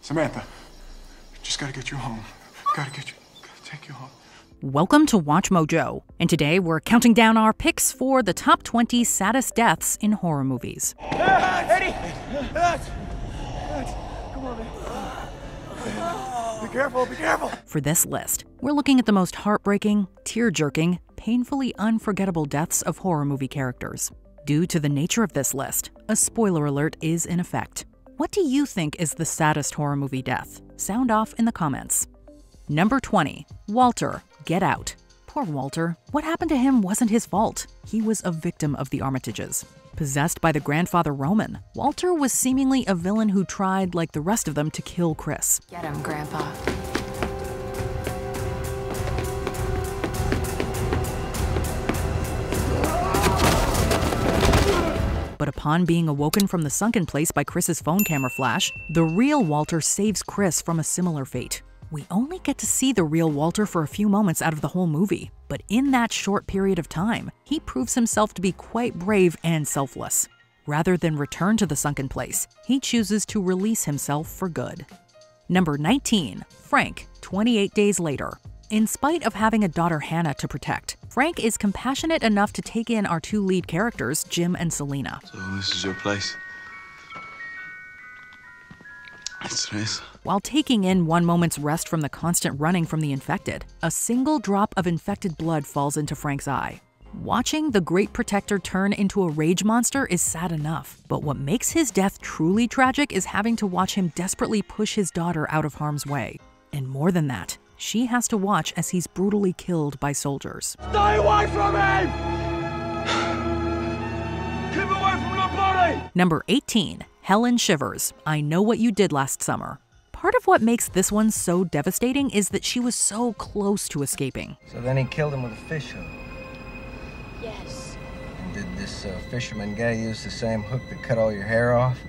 Samantha, just gotta get you home. Gotta take you home. Welcome to Watch Mojo, and today we're counting down our picks for the top 20 saddest deaths in horror movies. Eddie! Come on, man. Be careful, be careful! For this list, we're looking at the most heartbreaking, tear-jerking, painfully unforgettable deaths of horror movie characters. Due to the nature of this list, a spoiler alert is in effect. What do you think is the saddest horror movie death? Sound off in the comments. Number 20. Walter, Get Out. Poor Walter. What happened to him wasn't his fault. He was a victim of the Armitages. Possessed by the grandfather Roman, Walter was seemingly a villain who tried, like the rest of them, to kill Chris. Get him, Grandpa. But upon being awoken from the sunken place by Chris's phone camera flash, the real Walter saves Chris from a similar fate. We only get to see the real Walter for a few moments out of the whole movie, but in that short period of time, he proves himself to be quite brave and selfless. Rather than return to the sunken place, he chooses to release himself for good. Number 19. Frank, 28 Days Later. In spite of having a daughter Hannah to protect, Frank is compassionate enough to take in our two lead characters, Jim and Selena. So this is your place? It's nice. While taking in one moment's rest from the constant running from the infected, a single drop of infected blood falls into Frank's eye. Watching the great protector turn into a rage monster is sad enough, but what makes his death truly tragic is having to watch him desperately push his daughter out of harm's way. And more than that, she has to watch as he's brutally killed by soldiers. Stay away from him! Keep away from the body! Number 18. Helen Shivers, I Know What You Did Last Summer. Part of what makes this one so devastating is that she was so close to escaping. So then he killed him with a fish hook. Yes. And did this fisherman guy use the same hook that cut all your hair off?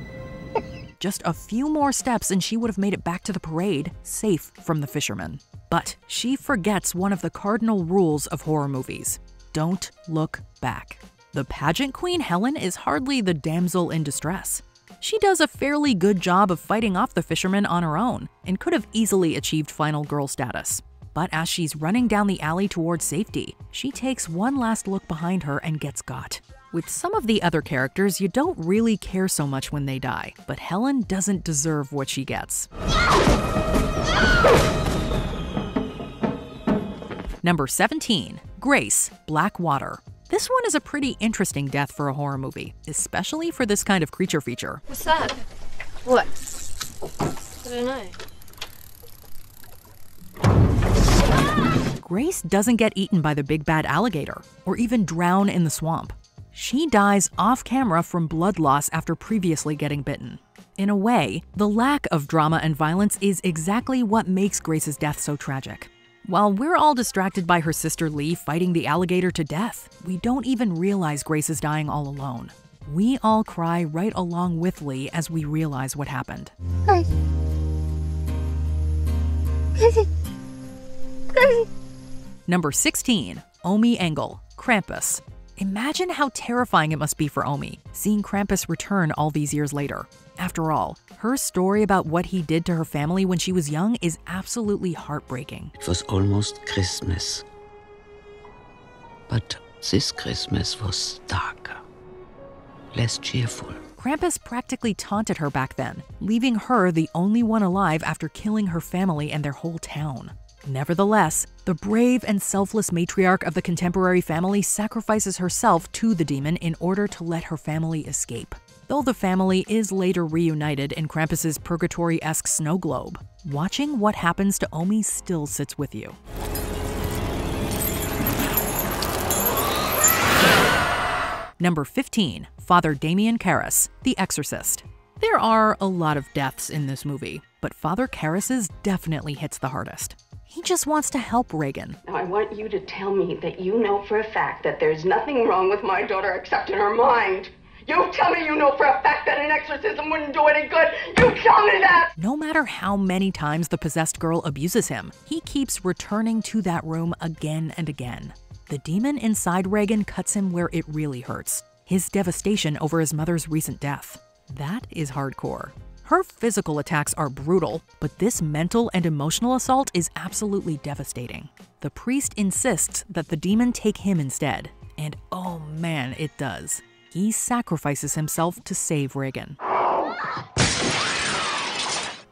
Just a few more steps and she would have made it back to the parade, safe from the fisherman. But she forgets one of the cardinal rules of horror movies. Don't look back. The pageant queen Helen is hardly the damsel in distress. She does a fairly good job of fighting off the fisherman on her own and could have easily achieved final girl status. But as she's running down the alley towards safety, she takes one last look behind her and gets got. With some of the other characters, you don't really care so much when they die, but Helen doesn't deserve what she gets. Number 17. Grace, Black Water. This one is a pretty interesting death for a horror movie, especially for this kind of creature feature. What's that? What? I don't know. Grace doesn't get eaten by the big bad alligator, or even drown in the swamp. She dies off camera from blood loss after previously getting bitten. In a way, the lack of drama and violence is exactly what makes Grace's death so tragic. While we're all distracted by her sister Lee fighting the alligator to death, we don't even realize Grace is dying all alone. We all cry right along with Lee as we realize what happened. Grace. Number 16. Omi Engel, Krampus. Imagine how terrifying it must be for Omi, seeing Krampus return all these years later. After all, her story about what he did to her family when she was young is absolutely heartbreaking. It was almost Christmas. But this Christmas was darker, less cheerful. Krampus practically taunted her back then, leaving her the only one alive after killing her family and their whole town. Nevertheless, the brave and selfless matriarch of the contemporary family sacrifices herself to the demon in order to let her family escape. Though the family is later reunited in Krampus's purgatory-esque snow globe, watching what happens to Omi still sits with you. Number 15. Father Damien Karis, The Exorcist. There are a lot of deaths in this movie, but Father Karis's definitely hits the hardest. He just wants to help Reagan. Now, I want you to tell me that you know for a fact that there's nothing wrong with my daughter except in her mind. You tell me you know for a fact that an exorcism wouldn't do any good. You tell me that! No matter how many times the possessed girl abuses him, he keeps returning to that room again and again. The demon inside Reagan cuts him where it really hurts. His devastation over his mother's recent death. That is hardcore. Her physical attacks are brutal, but this mental and emotional assault is absolutely devastating. The priest insists that the demon take him instead, and oh man, it does. He sacrifices himself to save Regan.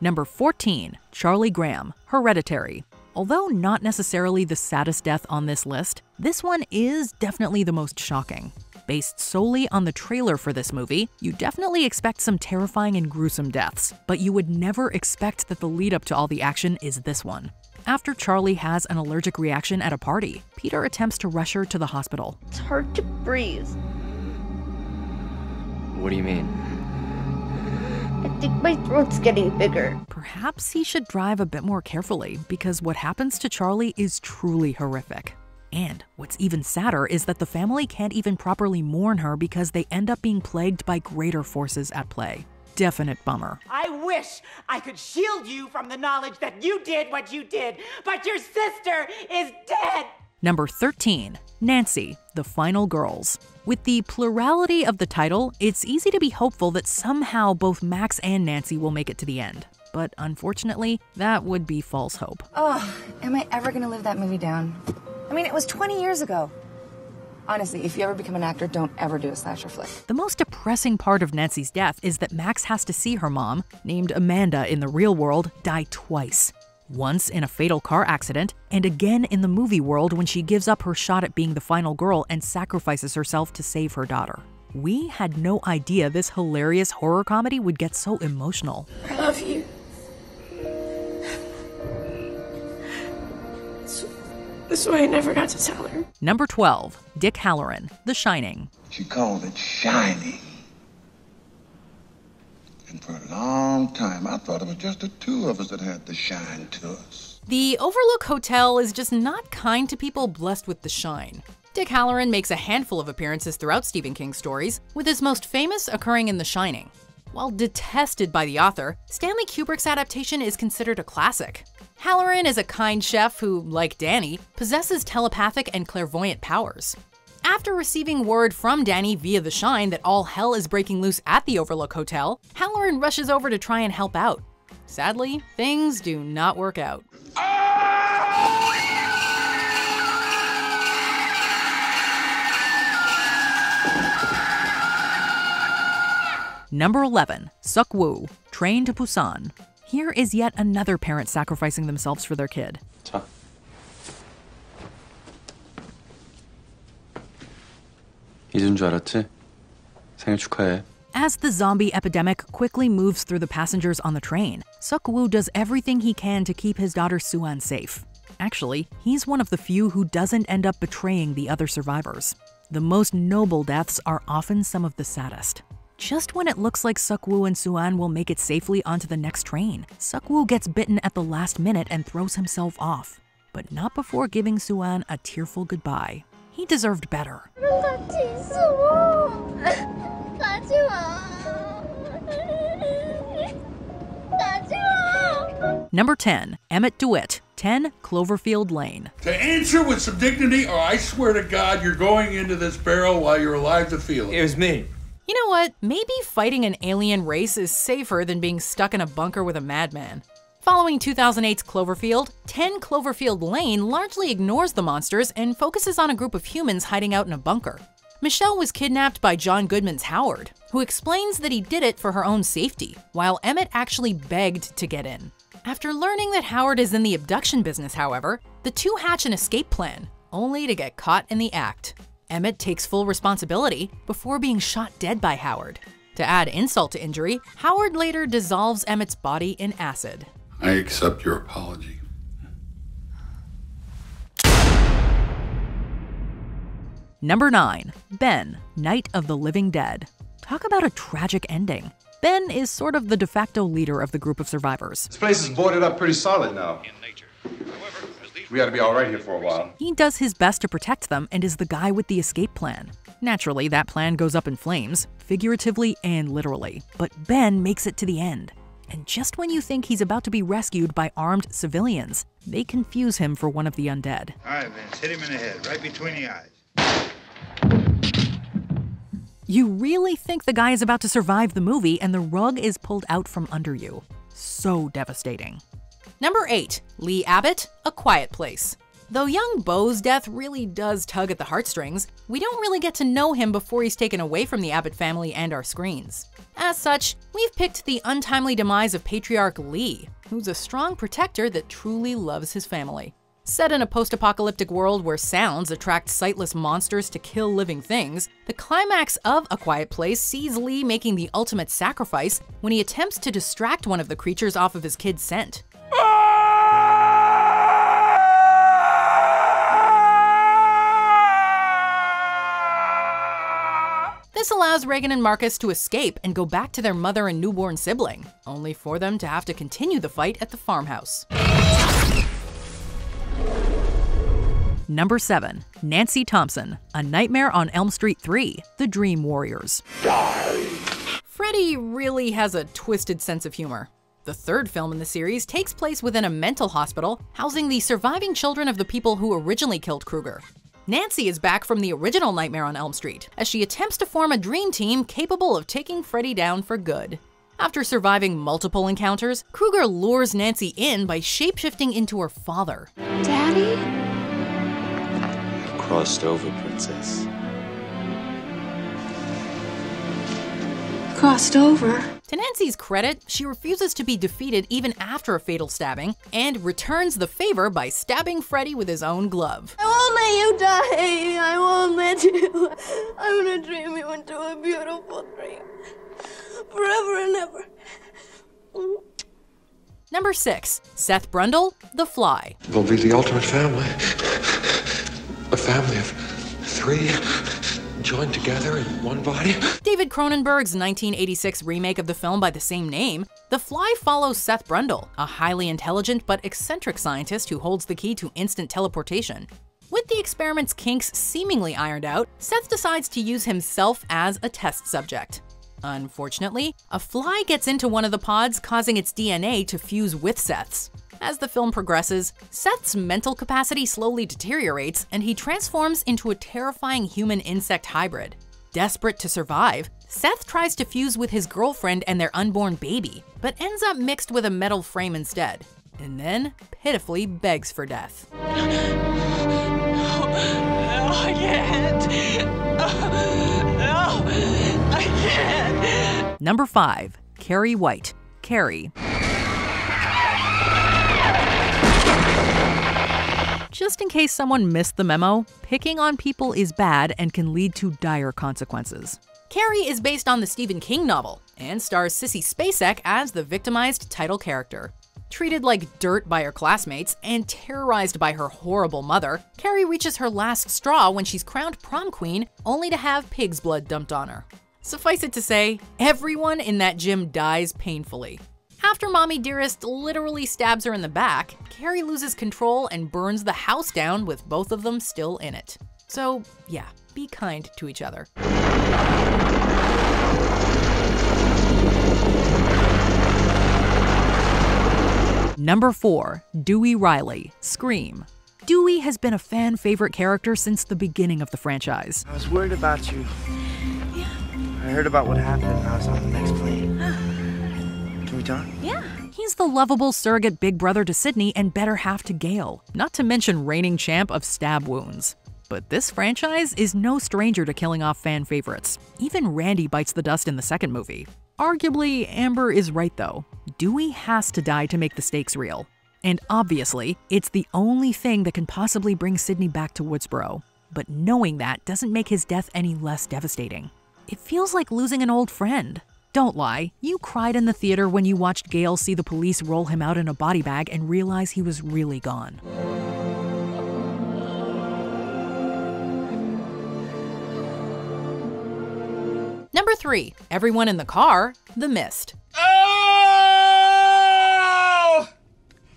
Number 14, Charlie Graham, Hereditary. Although not necessarily the saddest death on this list, this one is definitely the most shocking. Based solely on the trailer for this movie, you definitely expect some terrifying and gruesome deaths, but you would never expect that the lead up to all the action is this one. After Charlie has an allergic reaction at a party, Peter attempts to rush her to the hospital. It's hard to breathe. What do you mean? I think my throat's getting bigger. Perhaps he should drive a bit more carefully, because what happens to Charlie is truly horrific. And what's even sadder is that the family can't even properly mourn her because they end up being plagued by greater forces at play. Definite bummer. I wish I could shield you from the knowledge that you did what you did, but your sister is dead! Number 13, Nancy, The Final Girls. With the plurality of the title, it's easy to be hopeful that somehow both Max and Nancy will make it to the end. But unfortunately, that would be false hope. Oh, am I ever gonna live that movie down? I mean, it was 20 years ago. Honestly, if you ever become an actor, don't ever do a slasher flick. The most depressing part of Nancy's death is that Max has to see her mom, named Amanda in the real world, die twice. Once in a fatal car accident, and again in the movie world when she gives up her shot at being the final girl and sacrifices herself to save her daughter. We had no idea this hilarious horror comedy would get so emotional. I love you. That's why I never got to tell her. Number 12, Dick Halloran, The Shining. She called it shining. And for a long time, I thought it was just the two of us that had the shine to us. The Overlook Hotel is just not kind to people blessed with the shine. Dick Halloran makes a handful of appearances throughout Stephen King's stories, with his most famous occurring in The Shining. While detested by the author, Stanley Kubrick's adaptation is considered a classic. Halloran is a kind chef who, like Danny, possesses telepathic and clairvoyant powers. After receiving word from Danny via The Shine that all hell is breaking loose at the Overlook Hotel, Halloran rushes over to try and help out. Sadly, things do not work out. Number 11, Suk-woo, Train to Busan. Here is yet another parent sacrificing themselves for their kid. 자. 잊은 줄 알았지? 생일 축하해. As the zombie epidemic quickly moves through the passengers on the train, Suk-woo does everything he can to keep his daughter Suan safe. Actually, he's one of the few who doesn't end up betraying the other survivors. The most noble deaths are often some of the saddest. Just when it looks like Suk-woo and Suan will make it safely onto the next train, Suk-woo gets bitten at the last minute and throws himself off. But not before giving Suan a tearful goodbye. He deserved better. Number 10, Emmett DeWitt, 10 Cloverfield Lane. To answer with some dignity, or I swear to God you're going into this barrel while you're alive to feel it. It was me. You know what? Maybe fighting an alien race is safer than being stuck in a bunker with a madman. Following 2008's Cloverfield, 10 Cloverfield Lane largely ignores the monsters and focuses on a group of humans hiding out in a bunker. Michelle was kidnapped by John Goodman's Howard, who explains that he did it for her own safety, while Emmett actually begged to get in. After learning that Howard is in the abduction business, however, the two hatch an escape plan, only to get caught in the act. Emmett takes full responsibility before being shot dead by Howard. To add insult to injury, Howard later dissolves Emmett's body in acid. I accept your apology. Number 9, Ben, Night of the Living Dead. Talk about a tragic ending. Ben is sort of the de facto leader of the group of survivors. This place is boarded up pretty solid now. We ought to be all right here for a while. He does his best to protect them and is the guy with the escape plan. Naturally, that plan goes up in flames, figuratively and literally. But Ben makes it to the end. And just when you think he's about to be rescued by armed civilians, they confuse him for one of the undead. All right, Vince, hit him in the head, right between the eyes. You really think the guy is about to survive the movie and the rug is pulled out from under you. So devastating. Number 8. Lee Abbott, A Quiet Place. Though young Beau's death really does tug at the heartstrings, we don't really get to know him before he's taken away from the Abbott family and our screens. As such, we've picked the untimely demise of patriarch Lee, who's a strong protector that truly loves his family. Set in a post-apocalyptic world where sounds attract sightless monsters to kill living things, the climax of A Quiet Place sees Lee making the ultimate sacrifice when he attempts to distract one of the creatures off of his kid's scent. This allows Reagan and Marcus to escape and go back to their mother and newborn sibling, only for them to have to continue the fight at the farmhouse. Number 7. Nancy Thompson, A Nightmare on Elm Street 3, The Dream Warriors. Freddy really has a twisted sense of humor. The third film in the series takes place within a mental hospital housing the surviving children of the people who originally killed Krueger. Nancy is back from the original Nightmare on Elm Street, as she attempts to form a dream team capable of taking Freddy down for good. After surviving multiple encounters, Krueger lures Nancy in by shapeshifting into her father. Daddy? Crossed over, princess. Crossed over? To Nancy's credit, she refuses to be defeated even after a fatal stabbing, and returns the favor by stabbing Freddy with his own glove. I won't let you die. I won't let you. I'm gonna dream you into a beautiful dream. Forever and ever. Number 6. Seth Brundle, The Fly. We'll be the ultimate family. A family of 3 joined together in one body. David Cronenberg's 1986 remake of the film by the same name, The Fly follows Seth Brundle, a highly intelligent but eccentric scientist who holds the key to instant teleportation. With the experiment's kinks seemingly ironed out, Seth decides to use himself as a test subject. Unfortunately, a fly gets into one of the pods, causing its DNA to fuse with Seth's. As the film progresses, Seth's mental capacity slowly deteriorates and he transforms into a terrifying human-insect hybrid. Desperate to survive, Seth tries to fuse with his girlfriend and their unborn baby, but ends up mixed with a metal frame instead, and then pitifully begs for death. I can't. No, I can't. Number 5. Carrie White, Carrie. Just in case someone missed the memo, picking on people is bad and can lead to dire consequences. Carrie is based on the Stephen King novel and stars Sissy Spacek as the victimized title character. Treated like dirt by her classmates and terrorized by her horrible mother, Carrie reaches her last straw when she's crowned prom queen, only to have pig's blood dumped on her. Suffice it to say, everyone in that gym dies painfully. After Mommy Dearest literally stabs her in the back, Carrie loses control and burns the house down with both of them still in it. So yeah, be kind to each other. Number 4. Dewey Riley, Scream. Dewey has been a fan favorite character since the beginning of the franchise. I was worried about you. Yeah. I heard about what happened and I was on the next plane. Can we talk? Yeah. He's the lovable surrogate big brother to Sydney and better half to Gale, not to mention reigning champ of stab wounds. But this franchise is no stranger to killing off fan favorites. Even Randy bites the dust in the second movie. Arguably, Amber is right though. Dewey has to die to make the stakes real. And obviously, it's the only thing that can possibly bring Sydney back to Woodsboro. But knowing that doesn't make his death any less devastating. It feels like losing an old friend. Don't lie, you cried in the theater when you watched Gale see the police roll him out in a body bag and realize he was really gone. Number 3. Everyone in the Car, The Mist. Oh!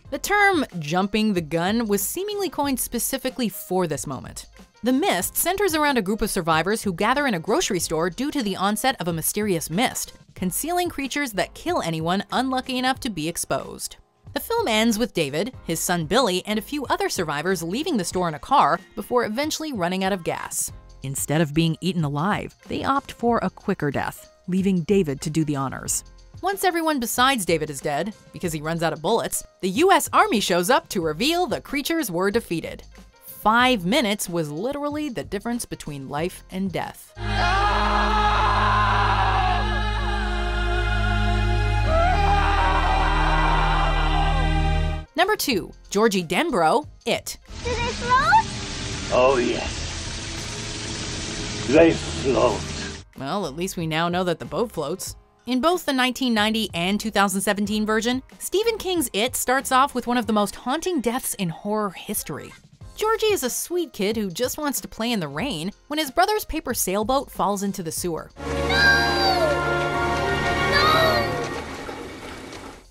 The term jumping the gun was seemingly coined specifically for this moment. The Mist centers around a group of survivors who gather in a grocery store due to the onset of a mysterious mist, concealing creatures that kill anyone unlucky enough to be exposed. The film ends with David, his son Billy, and a few other survivors leaving the store in a car before eventually running out of gas. Instead of being eaten alive, they opt for a quicker death, leaving David to do the honors. Once everyone besides David is dead, because he runs out of bullets, the US Army shows up to reveal the creatures were defeated. 5 minutes was literally the difference between life and death. Number 2, Georgie Denbrough, It. Do they float? Oh, yes. They float. Well, at least we now know that the boat floats. In both the 1990 and 2017 version, Stephen King's It starts off with one of the most haunting deaths in horror history. Georgie is a sweet kid who just wants to play in the rain when his brother's paper sailboat falls into the sewer.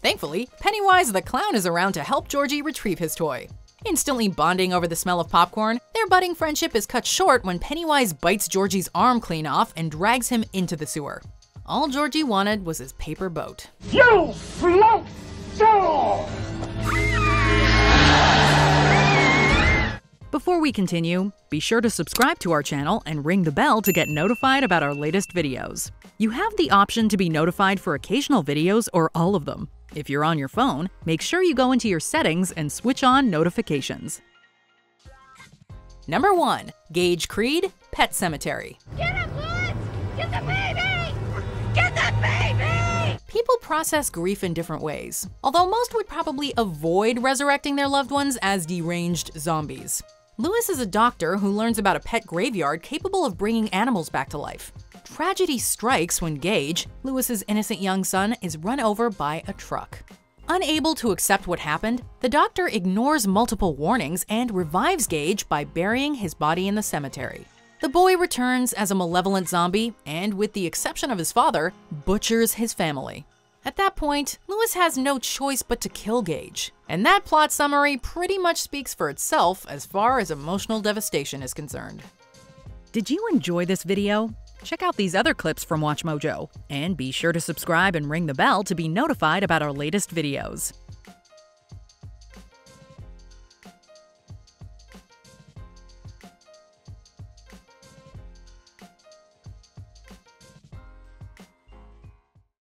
Thankfully, Pennywise the Clown is around to help Georgie retrieve his toy. Instantly bonding over the smell of popcorn, their budding friendship is cut short when Pennywise bites Georgie's arm clean off and drags him into the sewer. All Georgie wanted was his paper boat. You float too! Before we continue, be sure to subscribe to our channel and ring the bell to get notified about our latest videos. You have the option to be notified for occasional videos or all of them. If you're on your phone, make sure you go into your settings and switch on notifications. Number 1, Gage Creed, Pet Sematary. Get him, Lewis! Get the baby! Get the baby! People process grief in different ways, although most would probably avoid resurrecting their loved ones as deranged zombies. Lewis is a doctor who learns about a pet graveyard capable of bringing animals back to life. Tragedy strikes when Gage, Lewis's innocent young son, is run over by a truck. Unable to accept what happened, the doctor ignores multiple warnings and revives Gage by burying his body in the cemetery. The boy returns as a malevolent zombie and, with the exception of his father, butchers his family. At that point, Lewis has no choice but to kill Gage. And that plot summary pretty much speaks for itself as far as emotional devastation is concerned. Did you enjoy this video? Check out these other clips from WatchMojo, and be sure to subscribe and ring the bell to be notified about our latest videos.